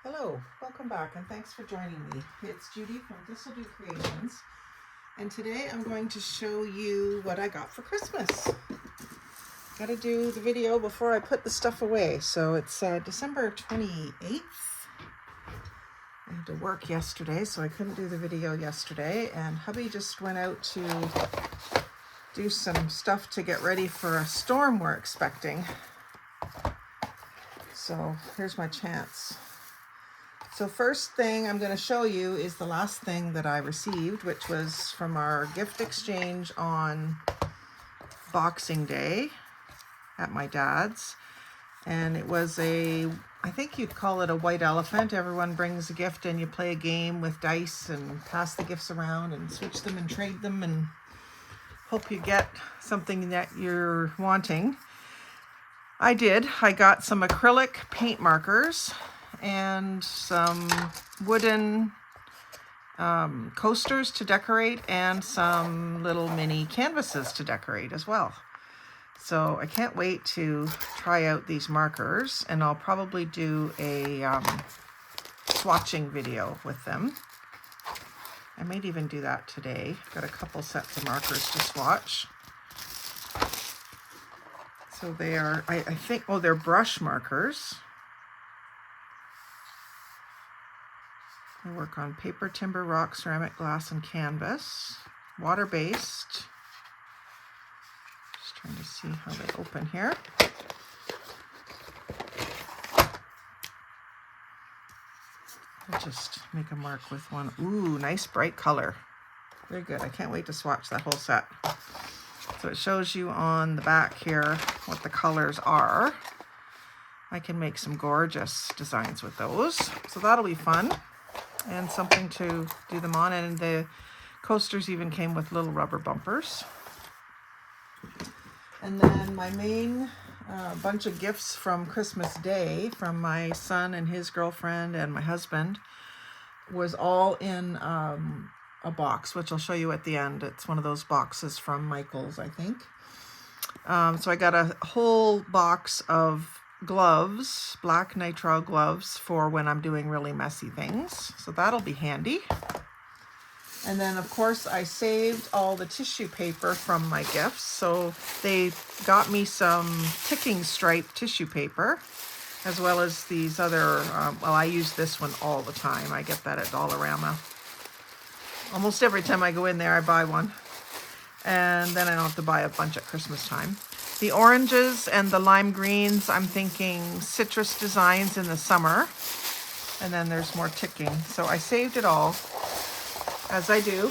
Hello, welcome back and thanks for joining me. It's Judy from Thistledew Creations, and today I'm going to show you what I got for Christmas. Got to do the video before I put the stuff away. So it's December 28th. I had to work yesterday, so I couldn't do the video yesterday, and hubby just went out to do some stuff to get ready for a storm we're expecting. So here's my chance. So first thing I'm going to show you is the last thing that I received, which was from our gift exchange on Boxing Day at my dad's. And it was I think you'd call it a white elephant. Everyone brings a gift and you play a game with dice and pass the gifts around and switch them and trade them and hope you get something that you're wanting. I did. I got some acrylic paint markers and some wooden coasters to decorate and some little mini canvases to decorate as well. So I can't wait to try out these markers, and I'll probably do a swatching video with them. I might even do that today. Got a couple sets of markers to swatch. So they are, I think, oh, they're brush markers. I work on paper, timber, rock, ceramic, glass, and canvas. Water-based. Just trying to see how they open here. I'll just make a mark with one. Ooh, nice bright color. Very good. I can't wait to swatch that whole set. So it shows you on the back here what the colors are. I can make some gorgeous designs with those. So that'll be fun. And something to do them on, and the coasters even came with little rubber bumpers. And then my main bunch of gifts from Christmas Day from my son and his girlfriend and my husband was all in a box, which I'll show you at the end. It's one of those boxes from Michael's, I think. So I got a whole box of gloves, black nitrile gloves for when I'm doing really messy things. So that'll be handy. And then of course I saved all the tissue paper from my gifts. So they got me some ticking stripe tissue paper, as well as these other, well, I use this one all the time. I get that at Dollarama. Almost every time I go in there, I buy one. And then I don't have to buy a bunch at Christmas time. The oranges and the lime greens, I'm thinking citrus designs in the summer. And then there's more ticking. So I saved it all, as I do.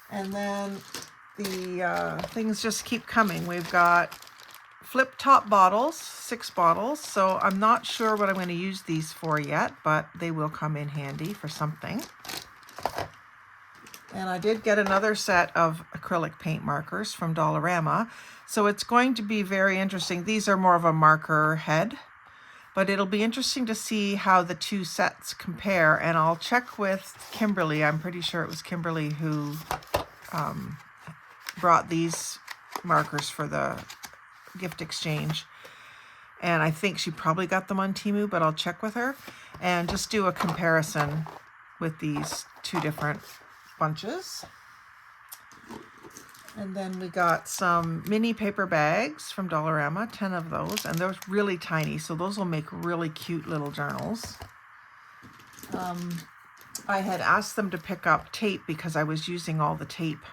And then the things just keep coming. We've got flip top bottles, 6 bottles. So I'm not sure what I'm going to use these for yet, but they will come in handy for something. And I did get another set of acrylic paint markers from Dollarama. So it's going to be very interesting. These are more of a marker head, but it'll be interesting to see how the two sets compare. And I'll check with Kimberly. I'm pretty sure it was Kimberly who brought these markers for the gift exchange. And I think she probably got them on Temu, but I'll check with her and just do a comparison with these two different bunches. And then we got some mini paper bags from Dollarama, 10 of those, and they're really tiny, so those will make really cute little journals. I had asked them to pick up tape because I was using all the tape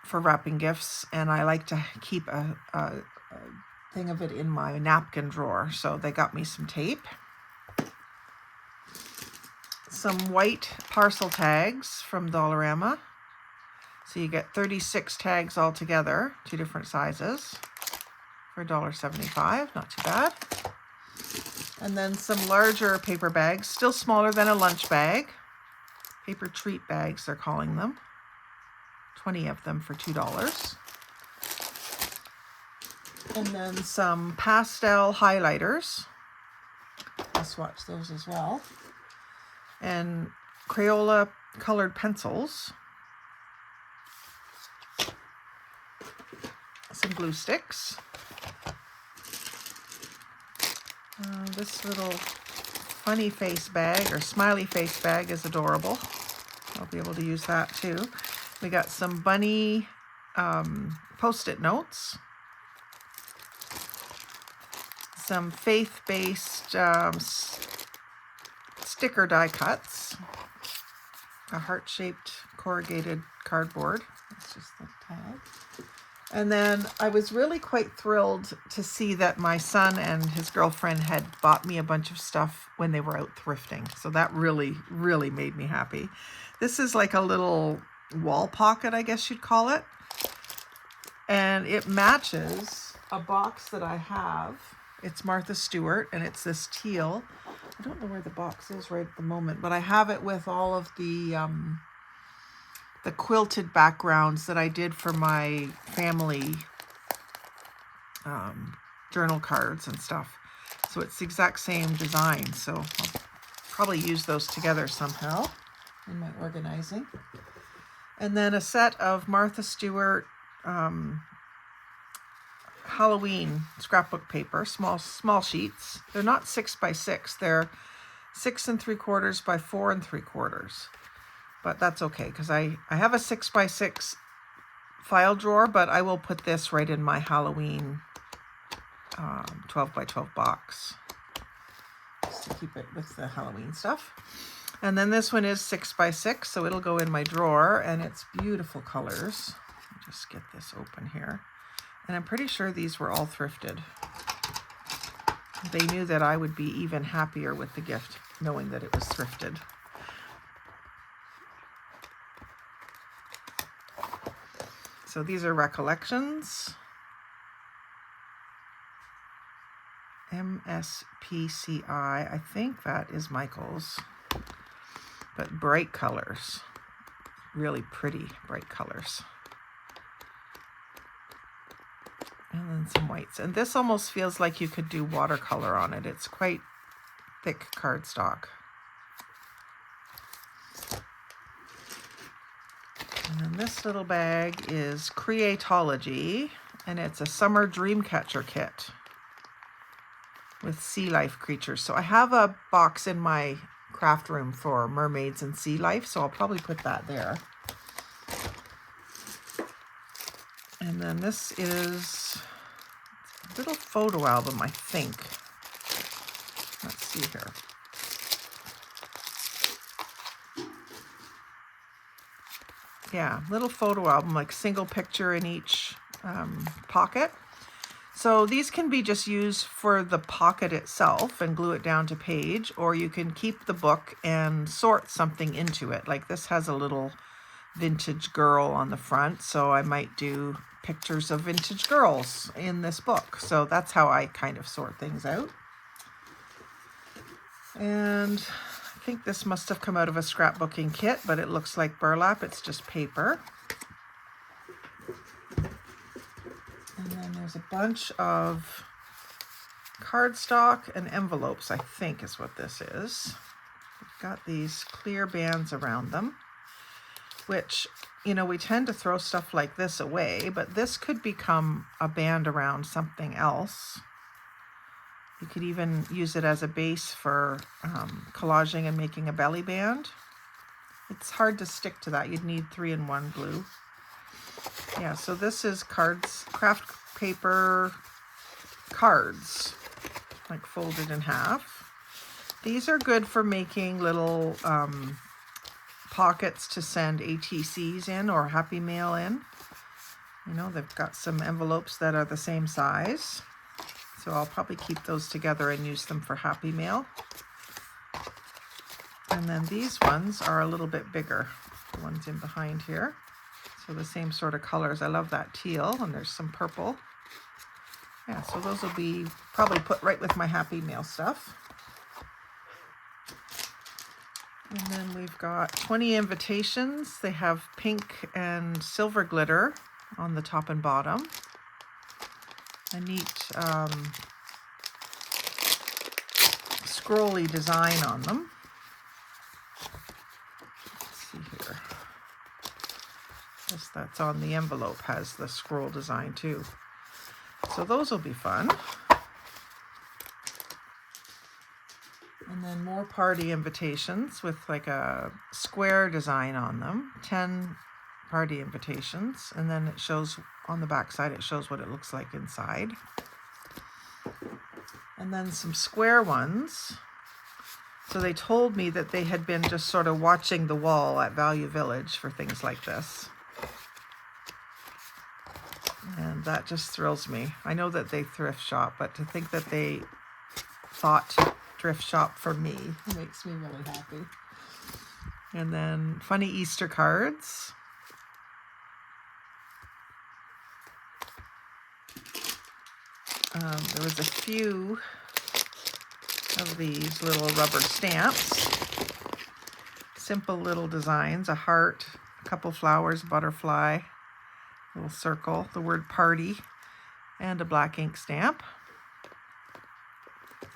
for wrapping gifts, and I like to keep a thing of it in my napkin drawer, so they got me some tape. Some white parcel tags from Dollarama. So you get 36 tags all together, 2 different sizes for $1.75, not too bad. And then some larger paper bags, still smaller than a lunch bag. Paper treat bags, they're calling them. 20 of them for $2. And then some pastel highlighters. I'll swatch those as well. And Crayola colored pencils. Some glue sticks. This little funny face bag or smiley face bag is adorable. I'll be able to use that too. We got some bunny post-it notes, some faith-based sticker die cuts, a heart-shaped corrugated cardboard. That's just the tag. And then I was really quite thrilled to see that my son and his girlfriend had bought me a bunch of stuff when they were out thrifting. So that really, really made me happy. This is like a little wall pocket, I guess you'd call it. And it matches a box that I have. It's Martha Stewart, and it's this teal. I don't know where the box is right at the moment, but I have it with all of the quilted backgrounds that I did for my family journal cards and stuff. So it's the exact same design. So I'll probably use those together somehow in my organizing. And then a set of Martha Stewart Halloween scrapbook paper, small sheets. They're not 6 by 6. They're 6 3/4 by 4 3/4. But that's okay, because I have a 6 by 6 file drawer, but I will put this right in my Halloween 12 by 12 box, just to keep it with the Halloween stuff. And then this one is 6 by 6, so it'll go in my drawer, and it's beautiful colors. I'll just get this open here. And I'm pretty sure these were all thrifted. They knew that I would be even happier with the gift, knowing that it was thrifted. So these are Recollections. MSPCI, I think that is Michael's. But bright colors, really pretty bright colors. And then some whites. And this almost feels like you could do watercolor on it. It's quite thick cardstock. And then this little bag is Creatology, and it's a summer dream catcher kit with sea life creatures. So I have a box in my craft room for mermaids and sea life, so I'll probably put that there. And then this is a little photo album, I think. Let's see here. Yeah, little photo album, like single picture in each pocket. So these can be just used for the pocket itself and glue it down to page, or you can keep the book and sort something into it. Like this has a little vintage girl on the front, so I might do pictures of vintage girls in this book. So that's how I kind of sort things out. And I think this must have come out of a scrapbooking kit, but it looks like burlap. It's just paper. And then there's a bunch of cardstock and envelopes, I think is what this is. We've got these clear bands around them, which, you know, we tend to throw stuff like this away, but this could become a band around something else. You could even use it as a base for collaging and making a belly band. It's hard to stick to that. You'd need 3-in-1 glue. Yeah, so this is cards, craft paper cards, like folded in half. These are good for making little pockets to send ATCs in or Happy Mail in. You know, they've got some envelopes that are the same size. So I'll probably keep those together and use them for Happy Mail. And then these ones are a little bit bigger, the ones in behind here. So the same sort of colors. I love that teal, and there's some purple. Yeah, so those will be probably put right with my Happy Mail stuff. And then we've got 20 invitations. They have pink and silver glitter on the top and bottom. A neat scrolly design on them. Let's see here. This that's on the envelope has the scroll design too. So those will be fun. And then more party invitations with like a square design on them. 10 party invitations. And then it shows on the back side, it shows what it looks like inside. And then some square ones. So they told me that they had been just sort of watching the wall at Value Village for things like this. And that just thrills me. I know that they thrift shop, but to think that they thought to thrift shop for me makes me really happy. And then funny Easter cards. There was a few of these little rubber stamps. Simple little designs, a heart, a couple flowers, butterfly, little circle, the word party, and a black ink stamp.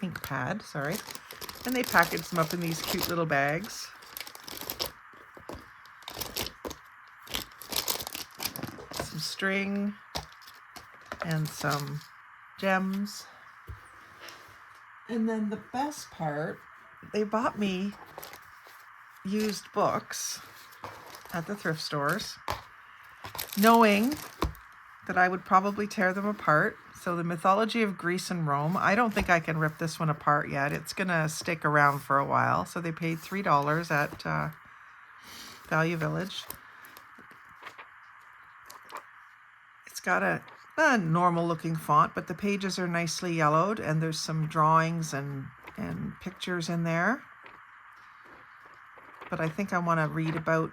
Ink pad, sorry. And they packaged them up in these cute little bags. Some string and some gems. And then the best part, they bought me used books at the thrift stores, knowing that I would probably tear them apart. So the mythology of Greece and Rome, I don't think I can rip this one apart yet. It's gonna stick around for a while. So they paid $3 at Value Village. It's got a normal looking font, but the pages are nicely yellowed and there's some drawings and pictures in there. But I think I want to read about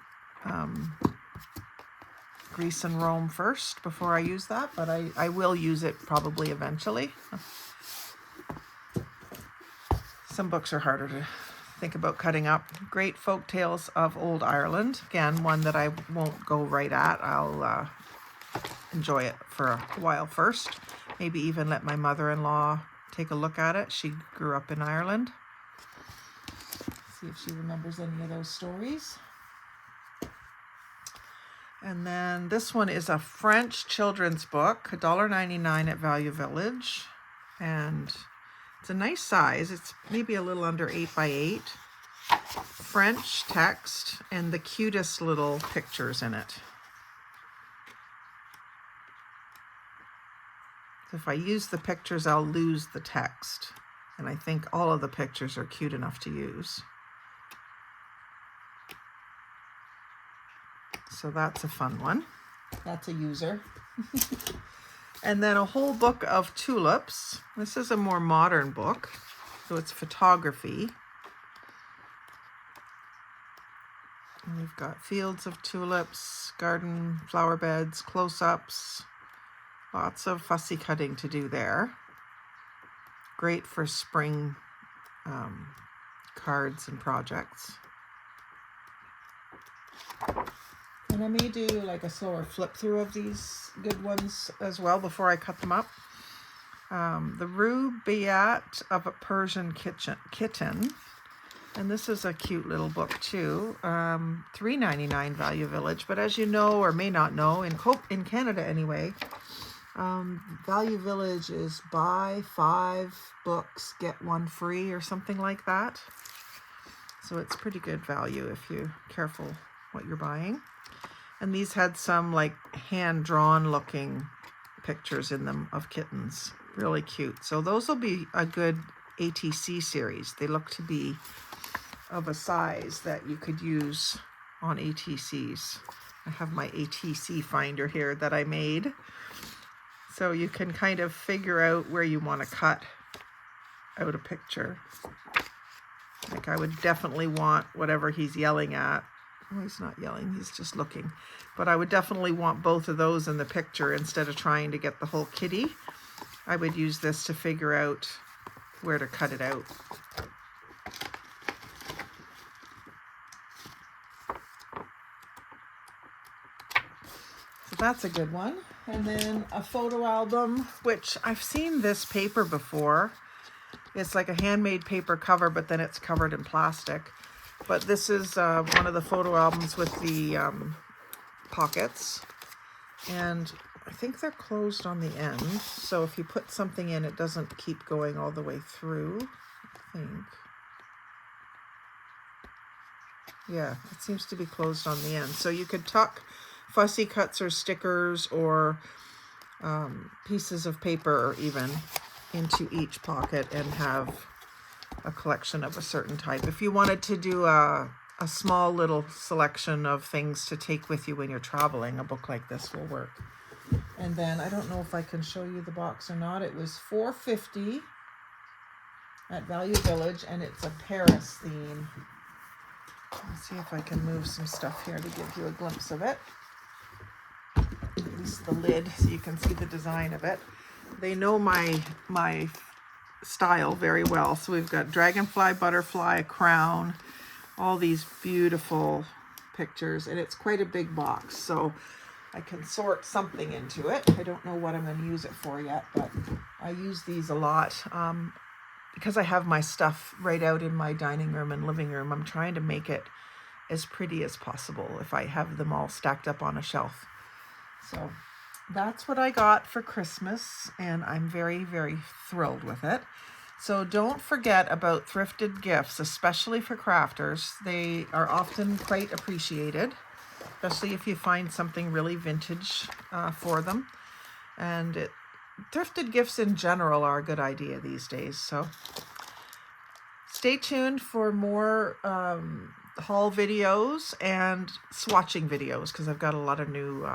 Greece and Rome first before I use that, but I will use it probably eventually. Some books are harder to think about cutting up. Great Folk Tales of Old Ireland. Again, one that I won't go right at. I'll enjoy it for a while first. Maybe even let my mother-in-law take a look at it. She grew up in Ireland. See if she remembers any of those stories. And then this one is a French children's book, $1.99 at Value Village. And it's a nice size. It's maybe a little under 8 by 8. French text and the cutest little pictures in it. If I use the pictures, I'll lose the text. And I think all of the pictures are cute enough to use. So that's a fun one. That's a user. And then a whole book of tulips. This is a more modern book, so it's photography. And we've got fields of tulips, garden flower beds, close-ups. Lots of fussy cutting to do there. Great for spring cards and projects. And I may do like a slower flip through of these good ones as well before I cut them up. The Rubaiyat of a Persian Kitten. And this is a cute little book too. $3.99 Value Village. But as you know or may not know, in Canada anyway, Value Village is buy 5 books, get 1 free or something like that. So it's pretty good value if you're careful what you're buying. And these had some like hand-drawn looking pictures in them of kittens. Really cute. So those will be a good ATC series. They look to be of a size that you could use on ATCs. I have my ATC finder here that I made. So you can kind of figure out where you want to cut out a picture. Like I would definitely want whatever he's yelling at. Oh, he's not yelling, he's just looking. But I would definitely want both of those in the picture instead of trying to get the whole kitty. I would use this to figure out where to cut it out. So that's a good one. And then a photo album, which I've seen this paper before. It's like a handmade paper cover, but then it's covered in plastic. But this is one of the photo albums with the pockets. And I think they're closed on the end. So if you put something in, it doesn't keep going all the way through, I think. Yeah, it seems to be closed on the end. So you could tuck fussy cuts or stickers or pieces of paper even into each pocket and have a collection of a certain type. If you wanted to do a small little selection of things to take with you when you're traveling, a book like this will work. And then I don't know if I can show you the box or not. It was $4.50 at Value Village, and it's a Paris theme. Let's see if I can move some stuff here to give you a glimpse of it. At least the lid, so you can see the design of it. They know my style very well. So we've got dragonfly, butterfly, a crown, all these beautiful pictures, and it's quite a big box. So I can sort something into it. I don't know what I'm going to use it for yet, but I use these a lot. Because I have my stuff right out in my dining room and living room, I'm trying to make it as pretty as possible if I have them all stacked up on a shelf. So that's what I got for Christmas, and I'm very, very thrilled with it. So don't forget about thrifted gifts, especially for crafters. They are often quite appreciated, especially if you find something really vintage for them. And thrifted gifts in general are a good idea these days. So stay tuned for more haul videos and swatching videos, because I've got a lot of new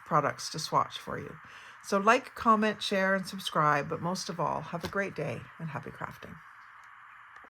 products to swatch for you. So like, comment, share, and subscribe, but most of all, have a great day and happy crafting.